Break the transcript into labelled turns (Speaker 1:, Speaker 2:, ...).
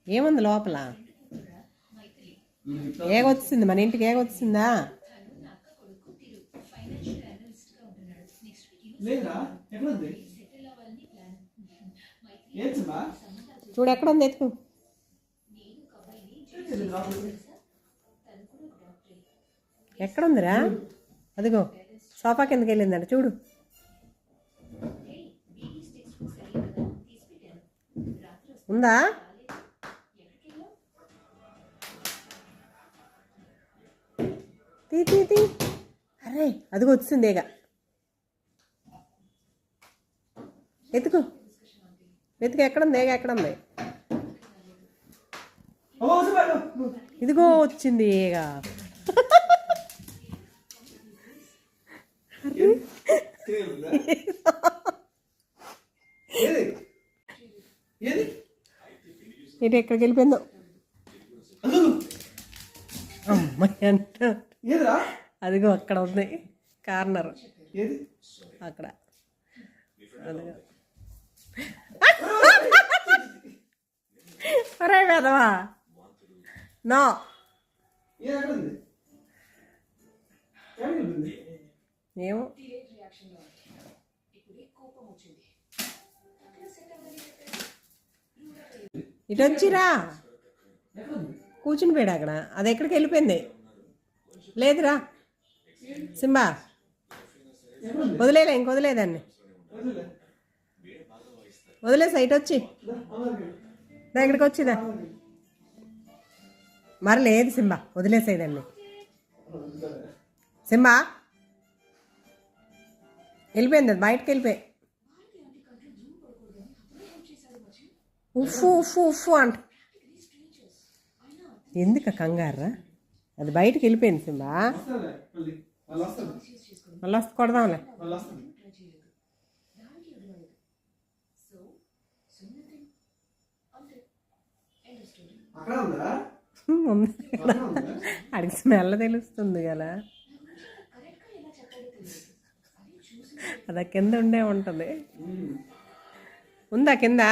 Speaker 1: ఏముంది లోపల? ఏగొచ్చింది, మన ఇంటికి ఏగొచ్చిందా? చూడు ఎక్కడ ఉంది, ఎత్తుకు. ఎక్కడుందిరా? అదిగో సోఫా కిందకి వెళ్ళిందంట, చూడు. ఉందా? తీ తీ తీ. అరే అదిగో వచ్చింది ఏగ. ఎత్తుకు ఎత్తుకు. ఎక్కడుంది ఏగ? ఎక్కడుంది? ఇదిగో వచ్చింది ఏగ. ఇది ఎక్కడికి వెళ్ళిపోయిందో అమ్మాయి అంట. అదిగో అక్కడ ఉంది కార్నర్, అక్కడ. అదిగో అరే వేదవా, నో. ఏమో ఇటు వచ్చిరా, కూర్చుని పోయాడు అక్కడ. అది ఎక్కడికి వెళ్ళిపోయింది? లేదురా సింబా, వదిలేలే, ఇంక వదిలేదాన్ని. వదిలేసా, ఇటు వచ్చి ఇక్కడికి వచ్చిదా. మరి లేదు సింబా, వదిలేసేదాన్ని. సింబా వెళ్ళిపోయింది, అది బయటకు వెళ్ళిపోయి. ఉఫ్ఫు ఉఫ్ఫు ఉఫ్ఫు అంట. ఎందుకు కంగారా? అది బయటకు వెళ్ళిపోయింది సింబా. మళ్ళీ వస్తే కొడదాంలే. అడిగి స్మెల్ తెలుస్తుంది కదా, అది కింద ఉండే ఉంటుంది. ఉందా కింద?